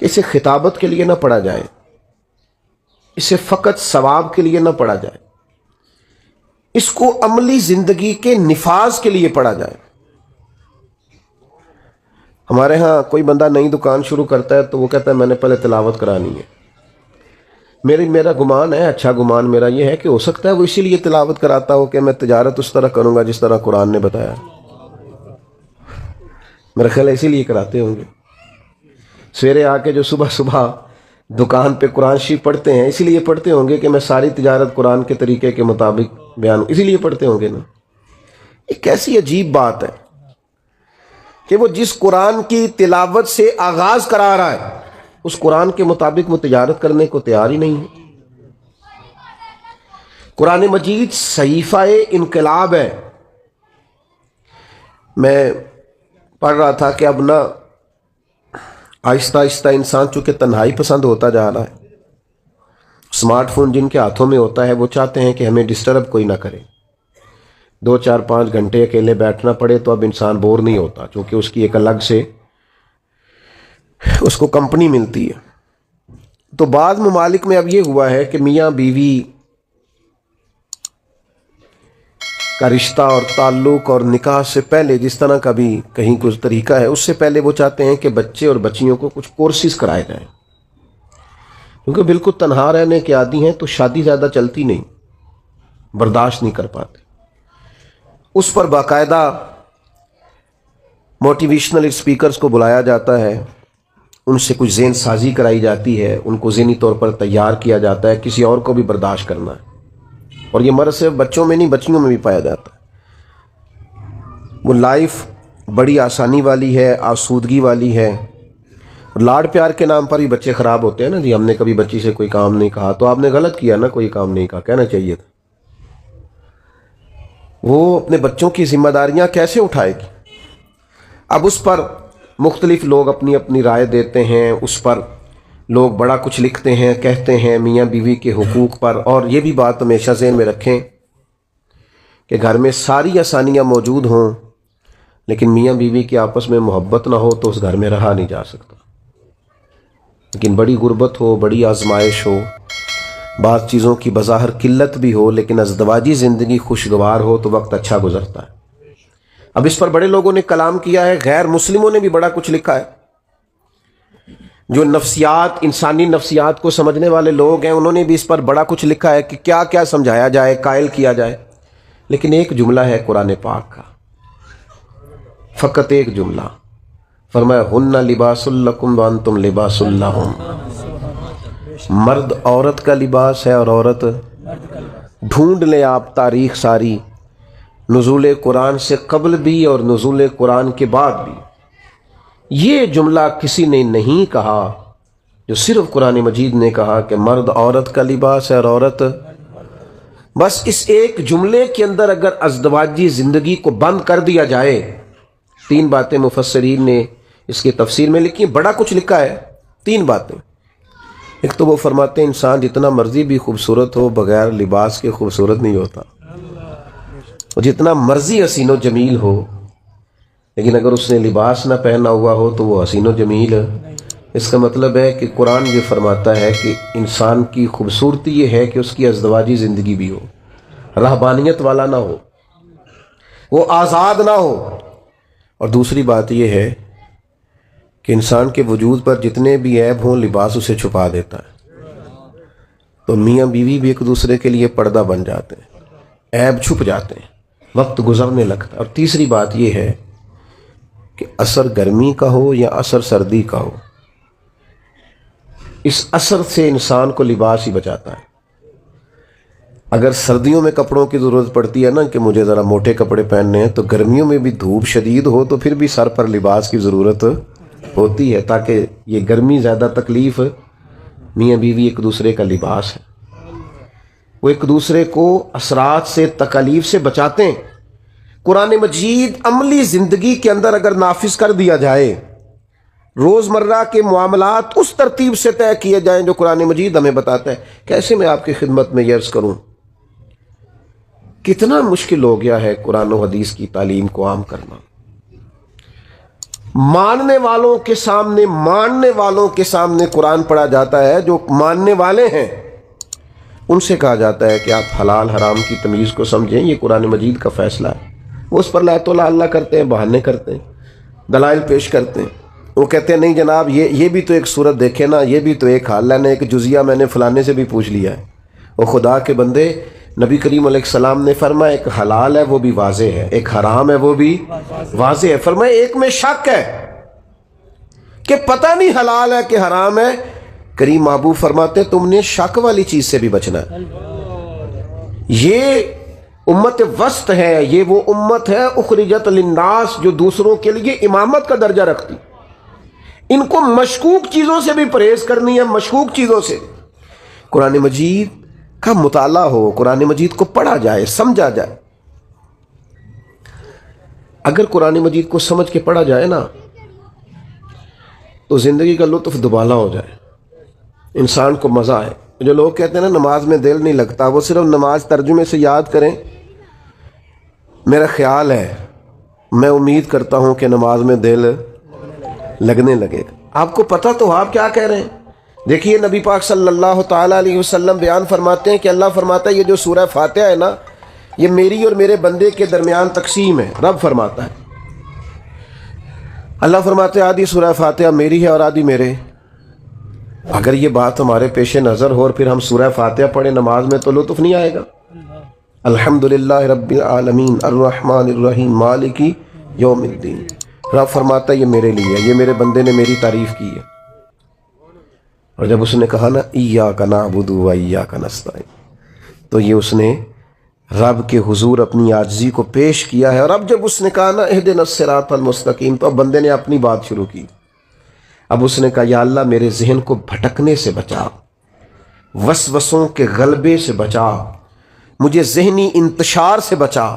کہ اسے خطابت کے لیے نہ پڑھا جائے، اسے فقط ثواب کے لیے نہ پڑھا جائے، اس کو عملی زندگی کے نفاذ کے لیے پڑھا جائے۔ ہمارے ہاں کوئی بندہ نئی دکان شروع کرتا ہے تو وہ کہتا ہے میں نے پہلے تلاوت کرانی ہے۔ میرا گمان ہے، اچھا گمان میرا یہ ہے کہ ہو سکتا ہے وہ اسی لیے تلاوت کراتا ہو کہ میں تجارت اس طرح کروں گا جس طرح قرآن نے بتایا۔ میرا خیال ہے اسی لیے کراتے ہوں گے۔ سویرے آ کے جو صبح صبح دکان پہ قرآن شریف پڑھتے ہیں اسی لیے پڑھتے ہوں گے کہ میں ساری تجارت قرآن کے طریقے کے مطابق بیان، اسی لیے پڑھتے ہوں گے نا۔ ایک ایسی عجیب بات ہے کہ وہ جس قرآن کی تلاوت سے آغاز کرا رہا ہے اس قرآن کے مطابق وہ تجارت کرنے کو تیار ہی نہیں ہے۔ قرآن مجید صحیفہ انقلاب ہے۔ میں پڑھ رہا تھا کہ اب نہ آہستہ آہستہ انسان چونکہ تنہائی پسند ہوتا جا رہا ہے، اسمارٹ فون جن کے ہاتھوں میں ہوتا ہے وہ چاہتے ہیں کہ ہمیں ڈسٹرب کوئی نہ کرے، 2 4 5 گھنٹے اکیلے بیٹھنا پڑے تو اب انسان بور نہیں ہوتا، چونکہ اس کی ایک الگ سے اس کو کمپنی ملتی ہے۔ تو بعض ممالک میں اب یہ ہوا ہے کہ میاں بیوی کا رشتہ اور تعلق اور نکاح سے پہلے جس طرح کا بھی کہیں کچھ طریقہ ہے، اس سے پہلے وہ چاہتے ہیں کہ بچے اور بچیوں کو کچھ کورسز کرائے جائیں، کیونکہ بالکل تنہا رہنے کے عادی ہیں تو شادی زیادہ چلتی نہیں، برداشت نہیں کر پاتے۔ اس پر باقاعدہ موٹیویشنل اسپیکرز کو بلایا جاتا ہے، ان سے کچھ ذہن سازی کرائی جاتی ہے، ان کو ذہنی طور پر تیار کیا جاتا ہے، کسی اور کو بھی برداشت کرنا ہے۔ اور یہ مرض صرف بچوں میں نہیں بچیوں میں بھی پایا جاتا ہے۔ وہ لائف بڑی آسانی والی ہے، آسودگی والی ہے، اور لاڑ پیار کے نام پر ہی بچے خراب ہوتے ہیں نا جی۔ ہم نے کبھی بچی سے کوئی کام نہیں کہا تو آپ نے غلط کیا نا، کوئی کام نہیں کہا، کہنا چاہیے تھا۔ وہ اپنے بچوں کی ذمہ داریاں کیسے اٹھائے گی؟ اب اس پر مختلف لوگ اپنی اپنی رائے دیتے ہیں، اس پر لوگ بڑا کچھ لکھتے ہیں، کہتے ہیں میاں بیوی کے حقوق پر۔ اور یہ بھی بات ہمیشہ ذہن میں رکھیں کہ گھر میں ساری آسانیاں موجود ہوں لیکن میاں بیوی کی آپس میں محبت نہ ہو تو اس گھر میں رہا نہیں جا سکتا۔ لیکن بڑی غربت ہو، بڑی آزمائش ہو، بعض چیزوں کی بظاہر قلت بھی ہو، لیکن ازدواجی زندگی خوشگوار ہو تو وقت اچھا گزرتا ہے۔ اب اس پر بڑے لوگوں نے کلام کیا ہے، غیر مسلموں نے بھی بڑا کچھ لکھا ہے۔ جو نفسیات، انسانی نفسیات کو سمجھنے والے لوگ ہیں انہوں نے بھی اس پر بڑا کچھ لکھا ہے کہ کیا کیا سمجھایا جائے، قائل کیا جائے۔ لیکن ایک جملہ ہے قرآن پاک کا، فقط ایک جملہ، فرمایا ہن لباس لکم وانتم لباس لہم۔ مرد عورت کا لباس ہے اور عورت، ڈھونڈ لیں آپ تاریخ ساری، نزول قرآن سے قبل بھی اور نزول قرآن کے بعد بھی یہ جملہ کسی نے نہیں کہا، جو صرف قرآن مجید نے کہا کہ مرد عورت کا لباس ہے اور عورت۔ بس اس ایک جملے کے اندر اگر ازدواجی زندگی کو بند کر دیا جائے، 3 باتیں مفسرین نے اس کی تفسیر میں لکھی، بڑا کچھ لکھا ہے۔ 3 باتیں، ایک تو وہ فرماتے ہیں انسان جتنا مرضی بھی خوبصورت ہو بغیر لباس کے خوبصورت نہیں ہوتا، اور جتنا مرضی حسین و جمیل ہو لیکن اگر اس نے لباس نہ پہنا ہوا ہو تو وہ حسین و جمیل۔ اس کا مطلب ہے کہ قرآن یہ فرماتا ہے کہ انسان کی خوبصورتی یہ ہے کہ اس کی ازدواجی زندگی بھی ہو، رہبانیت والا نہ ہو، وہ آزاد نہ ہو۔ اور دوسری بات یہ ہے کہ انسان کے وجود پر جتنے بھی عیب ہوں لباس اسے چھپا دیتا ہے، تو میاں بیوی بھی ایک دوسرے کے لیے پردہ بن جاتے ہیں، عیب چھپ جاتے ہیں، وقت گزرنے لگتا ہے۔ اور تیسری بات یہ ہے کہ اثر گرمی کا ہو یا اثر سردی کا ہو، اس اثر سے انسان کو لباس ہی بچاتا ہے۔ اگر سردیوں میں کپڑوں کی ضرورت پڑتی ہے نا کہ مجھے ذرا موٹے کپڑے پہننے ہیں، تو گرمیوں میں بھی دھوپ شدید ہو تو پھر بھی سر پر لباس کی ضرورت ہوتی ہے، تاکہ یہ گرمی زیادہ تکلیف، میاں بیوی ایک دوسرے کا لباس ہے، وہ ایک دوسرے کو اثرات سے، تکالیف سے بچاتے ہیں۔ قرآن مجید عملی زندگی کے اندر اگر نافذ کر دیا جائے، روزمرہ کے معاملات اس ترتیب سے طے کیے جائیں جو قرآن مجید ہمیں بتاتا ہے۔ کیسے میں آپ کی خدمت میں یہ عرض کروں، کتنا مشکل ہو گیا ہے قرآن و حدیث کی تعلیم کو عام کرنا۔ ماننے والوں کے سامنے، ماننے والوں کے سامنے قرآن پڑھا جاتا ہے، جو ماننے والے ہیں ان سے کہا جاتا ہے کہ آپ حلال حرام کی تمیز کو سمجھیں، یہ قرآن مجید کا فیصلہ ہے۔ وہ اس پر لا تو اللہ کرتے ہیں، بہانے کرتے ہیں، دلائل پیش کرتے ہیں۔ وہ کہتے ہیں نہیں جناب، یہ بھی تو ایک صورت دیکھے نا، یہ بھی تو ایک حال ہے نا، ایک جزیہ میں نے فلانے سے بھی پوچھ لیا ہے۔ وہ خدا کے بندے، نبی کریم علیہ السلام نے فرمایا ایک حلال ہے وہ بھی واضح ہے، ایک حرام ہے وہ بھی واضح ہے۔ فرمایا ایک میں شک ہے کہ پتہ نہیں حلال ہے کہ حرام ہے، کریم محبوب فرماتے ہیں تم نے شک والی چیز سے بھی بچنا ہے۔ یہ امت وسط ہے، یہ وہ امت ہے اخرجت للناس جو دوسروں کے لیے امامت کا درجہ رکھتی۔ ان کو مشکوک چیزوں سے بھی پرہیز کرنی ہے، مشکوک چیزوں سے۔ قرآن مجید کا مطالعہ ہو، قرآن مجید کو پڑھا جائے، سمجھا جائے۔ اگر قرآن مجید کو سمجھ کے پڑھا جائے نا تو زندگی کا لطف دوبالا ہو جائے، انسان کو مزہ آئے۔ جو لوگ کہتے ہیں نا نماز میں دل نہیں لگتا، وہ صرف نماز ترجمے سے یاد کریں۔ میرا خیال ہے، میں امید کرتا ہوں کہ نماز میں دل لگنے لگے گا۔ آپ کو پتہ تو آپ کیا کہہ رہے ہیں؟ دیکھیے نبی پاک صلی اللہ تعالیٰ علیہ وسلم بیان فرماتے ہیں کہ اللہ فرماتا ہے یہ جو سورہ فاتحہ ہے نا، یہ میری اور میرے بندے کے درمیان تقسیم ہے۔ رب فرماتا ہے، اللہ فرماتے ہیں آدھی سورہ فاتحہ میری ہے اور آدھی میرے۔ اگر یہ بات ہمارے پیش نظر ہو اور پھر ہم سورہ فاتحہ پڑھیں نماز میں تو لطف نہیں آئے گا۔ الحمدللہ رب العالمین الرحمن الرحیم مالک یوم الدین۔ رب فرماتا ہے یہ میرے لیے ہے، یہ میرے بندے نے میری تعریف کی ہے۔ اور جب اس نے کہا نا ایاک نعبد و ایاک نستعین، تو یہ اس نے رب کے حضور اپنی عاجزی کو پیش کیا ہے۔ اور اب جب اس نے کہا نا اہدنا الصراط المستقیم، تو اب بندے نے اپنی بات شروع کی۔ اب اس نے کہا یا اللہ میرے ذہن کو بھٹکنے سے بچا، وسوسوں کے غلبے سے بچا، مجھے ذہنی انتشار سے بچا۔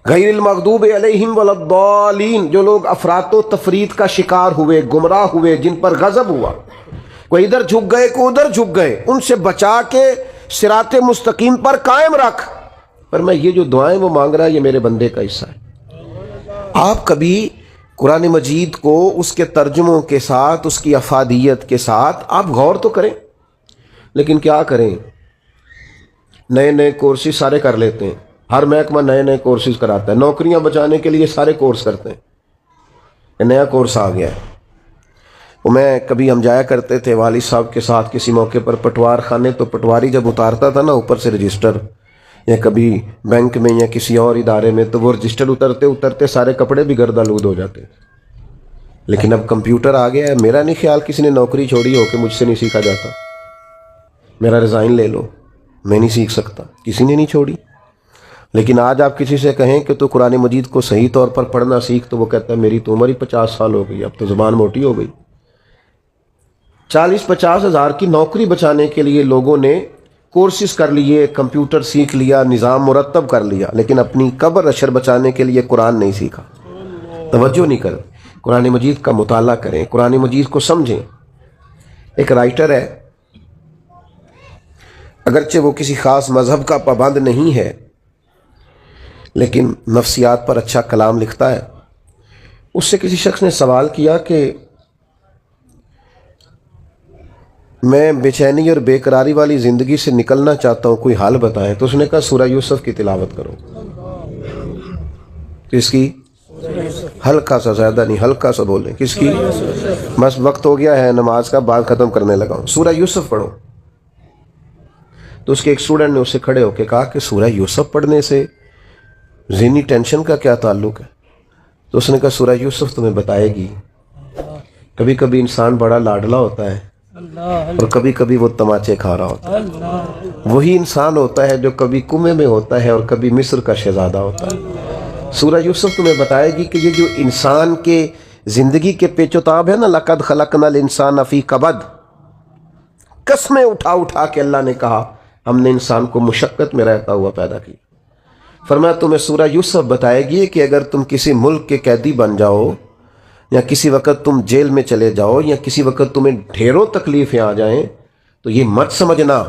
غیر المغضوب علیہم ولا الضالین، جو لوگ افراط و تفریط کا شکار ہوئے، گمراہ ہوئے، جن پر غضب ہوا، کوئی ادھر جھک گئے کوئی ادھر جھک گئے، ان سے بچا کے صراط مستقیم پر قائم رکھ۔ پر میں یہ جو دعائیں وہ مانگ رہا ہے یہ میرے بندے کا حصہ ہے۔ آپ کبھی قرآن مجید کو اس کے ترجموں کے ساتھ، اس کی افادیت کے ساتھ آپ غور تو کریں، لیکن کیا کریں، نئے نئے کورسز سارے کر لیتے ہیں۔ ہر محکمہ نئے نئے کورسز کراتا ہے، نوکریاں بچانے کے لیے سارے کورس کرتے ہیں۔ یہ نیا کورس آ گیا ہے۔ وہ میں کبھی ہم جایا کرتے تھے والد صاحب کے ساتھ کسی موقع پر پٹوار خانے، تو پٹواری جب اتارتا تھا نا اوپر سے رجسٹر، یا کبھی بینک میں یا کسی اور ادارے میں، تو وہ رجسٹر اترتے اترتے سارے کپڑے بھی گرد آلود ہو جاتے۔ لیکن اب کمپیوٹر آ گیا ہے، میرا نہیں خیال کسی نے نوکری چھوڑی ہو کہ مجھ سے نہیں سیکھا جاتا، میرا ریزائن لے لو، میں نہیں سیکھ سکتا، کسی نے نہیں چھوڑی۔ لیکن آج آپ کسی سے کہیں کہ تو قرآن مجید کو صحیح طور پر پڑھنا سیکھ، تو وہ کہتا ہے میری تو عمر ہی 50 سال ہو گئی، اب تو زبان موٹی ہو گئی۔ 40-50 ہزار کی نوکری بچانے کے لیے لوگوں نے کورسز کر لیے، کمپیوٹر سیکھ لیا، نظام مرتب کر لیا، لیکن اپنی قبر اشر بچانے کے لیے قرآن نہیں سیکھا، توجہ نہیں کر۔ قرآن مجید کا مطالعہ کریں، قرآن مجید کو سمجھیں۔ ایک رائٹر ہے، اگرچہ وہ کسی خاص مذہب کا پابند نہیں ہے، لیکن نفسیات پر اچھا کلام لکھتا ہے۔ اس سے کسی شخص نے سوال کیا کہ میں بے چینی اور بے قراری والی زندگی سے نکلنا چاہتا ہوں، کوئی حل بتائیں۔ تو اس نے کہا سورہ یوسف کی تلاوت کرو۔ کس کی؟ ہلکا سا، زیادہ نہیں، ہلکا سا بولیں۔ کس کی؟ بس وقت ہو گیا ہے نماز کا، بات ختم کرنے لگا ہوں۔ سورہ یوسف پڑھو۔ تو اس کے ایک اسٹوڈنٹ نے اسے کھڑے ہو کے کہا کہ سورہ یوسف پڑھنے سے ذہنی ٹینشن کا کیا تعلق ہے؟ تو اس نے کہا سورہ یوسف تمہیں بتائے گی، کبھی کبھی انسان بڑا لاڈلا ہوتا ہے اور کبھی کبھی وہ تماچے کھا رہا ہوتا ہے۔ وہی انسان ہوتا ہے جو کبھی کنویں میں ہوتا ہے اور کبھی مصر کا شہزادہ ہوتا ہے۔ سورہ یوسف تمہیں بتائے گی کہ یہ جو انسان کے زندگی کے پیچ و تاب ہے نا، لقد خلقنا الانسان فی کبد، قسمیں اٹھا اٹھا کے اللہ نے کہا ہم نے انسان کو مشقت میں رہتا ہوا پیدا کیا۔ فرمایا تمہیں سورہ یوسف بتائے گی کہ اگر تم کسی ملک کے قیدی بن جاؤ، یا کسی وقت تم جیل میں چلے جاؤ، یا کسی وقت تمہیں ڈھیروں تکلیفیں آ جائیں، تو یہ مت سمجھنا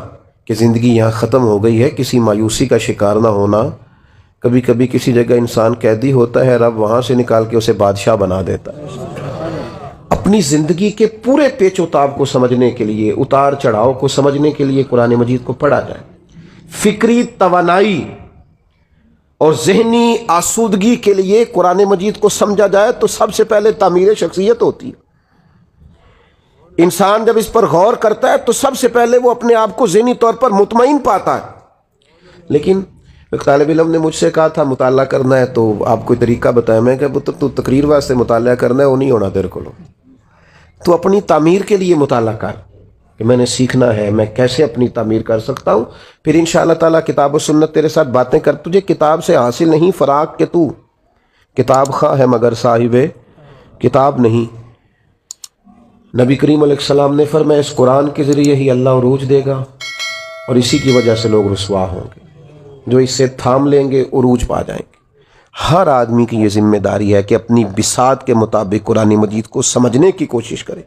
کہ زندگی یہاں ختم ہو گئی ہے۔ کسی مایوسی کا شکار نہ ہونا کبھی کبھی کسی جگہ انسان قیدی ہوتا ہے، رب وہاں سے نکال کے اسے بادشاہ بنا دیتا ہے۔ اپنی زندگی کے پورے پیچ و تاب کو سمجھنے کے لیے، اتار چڑھاؤ کو سمجھنے کے لیے قرآن مجید کو پڑھا جائے۔ فکری توانائی اور ذہنی آسودگی کے لیے قرآن مجید کو سمجھا جائے تو سب سے پہلے تعمیر شخصیت ہوتی ہے۔ انسان جب اس پر غور کرتا ہے تو سب سے پہلے وہ اپنے آپ کو ذہنی طور پر مطمئن پاتا ہے۔ لیکن ایک طالب علم نے مجھ سے کہا تھا مطالعہ کرنا ہے تو آپ کوئی طریقہ بتایا۔ میں کہ تو تقریر واسطے مطالعہ کرنا ہے، وہ نہیں ہونا تیرے کو، تو اپنی تعمیر کے لیے مطالعہ کر کہ میں نے سیکھنا ہے میں کیسے اپنی تعمیر کر سکتا ہوں۔ پھر انشاءاللہ تعالیٰ کتاب و سنت تیرے ساتھ باتیں کر، تجھے کتاب سے حاصل نہیں فراق کہ تو کتاب خواہ ہے مگر صاحب کتاب نہیں۔ نبی کریم علیہ السلام نے فرمایا اس قرآن کے ذریعے ہی اللہ عروج دے گا، اور اسی کی وجہ سے لوگ رسوا ہوں گے۔ جو اس سے تھام لیں گے عروج پا جائیں گے۔ ہر آدمی کی یہ ذمہ داری ہے کہ اپنی بساط کے مطابق قرآن مجید کو سمجھنے کی کوشش کرے،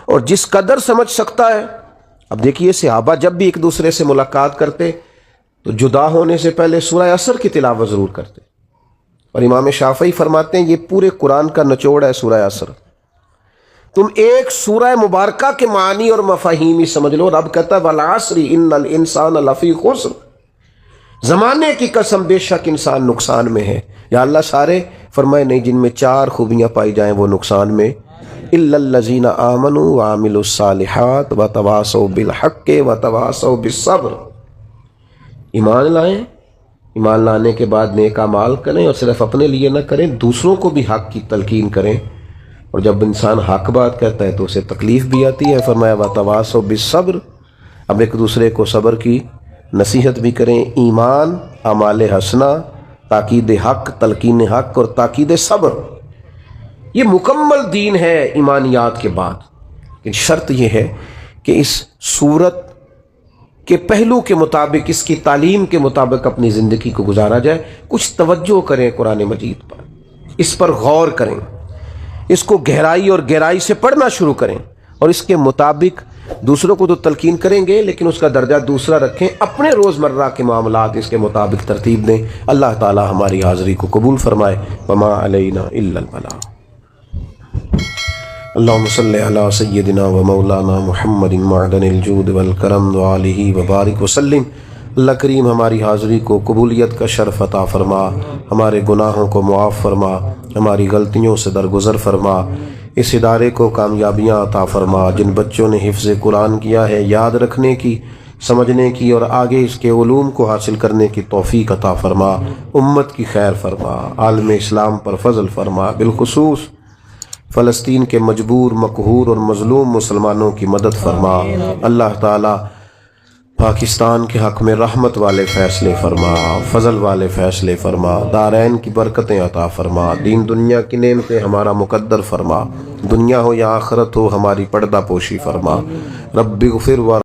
اور جس قدر سمجھ سکتا ہے۔ اب دیکھیے صحابہ جب بھی ایک دوسرے سے ملاقات کرتے تو جدا ہونے سے پہلے سورہ عصر کی تلاوت ضرور کرتے، اور امام شافعی فرماتے ہیں یہ پورے قرآن کا نچوڑ ہے سورہ عصر۔ تم ایک سورہ مبارکہ کے معنی اور مفاہیم ہی سمجھ لو۔ رب کہتا ہے والعصر ان الانسان لفی خسر، زمانے کی قسم بے شک انسان نقصان میں ہے۔ یا اللہ سارے؟ فرمائے نہیں، جن میں 4 خوبیاں پائی جائیں وہ نقصان میں، الا الذین آمنوا وعملوا الصالحات وتواصوا بالحق وتواصوا بالصبر۔ ایمان لائیں، ایمان لانے کے بعد نیک اعمال کریں، اور صرف اپنے لیے نہ کریں، دوسروں کو بھی حق کی تلقین کریں۔ اور جب انسان حق بات کہتا ہے تو اسے تکلیف بھی آتی ہے۔ فرمایا وتواصوا بالصبر، اب ایک دوسرے کو صبر کی نصیحت بھی کریں۔ ایمان، اعمال حسنہ، تاکید حق، تلقین حق اور تاکید صبر، یہ مکمل دین ہے ایمانیات کے بعد۔ لیکن شرط یہ ہے کہ اس صورت کے پہلو کے مطابق، اس کی تعلیم کے مطابق اپنی زندگی کو گزارا جائے۔ کچھ توجہ کریں قرآن مجید پر، اس پر غور کریں، اس کو گہرائی اور گہرائی سے پڑھنا شروع کریں، اور اس کے مطابق دوسروں کو تو تلقین کریں گے لیکن اس کا درجہ دوسرا رکھیں، اپنے روزمرہ کے معاملات اس کے مطابق ترتیب دیں۔ اللہ تعالی ہماری حاضری کو قبول فرمائے۔ وما علینا الا البلاغ۔ اللہم صلی علی سیدنا و مولانا محمد معدن الجود والکرم وآلہ وبارک وسلم۔ اللہ کریم ہماری حاضری کو قبولیت کا شرف عطا فرما، ہمارے گناہوں کو معاف فرما، ہماری غلطیوں سے درگزر فرما، اس ادارے کو کامیابیاں عطا فرما۔ جن بچوں نے حفظ قرآن کیا ہے، یاد رکھنے کی، سمجھنے کی اور آگے اس کے علوم کو حاصل کرنے کی توفیق عطا فرما۔ امت کی خیر فرما، عالم اسلام پر فضل فرما، بالخصوص فلسطین کے مجبور، مقہور اور مظلوم مسلمانوں کی مدد فرما۔ اللہ تعالی پاکستان کے حق میں رحمت والے فیصلے فرما، فضل والے فیصلے فرما، دارین کی برکتیں عطا فرما، دین دنیا کی نعمتیں ہمارا مقدر فرما، دنیا ہو یا آخرت ہو ہماری پردہ پوشی فرما۔ رب اغفر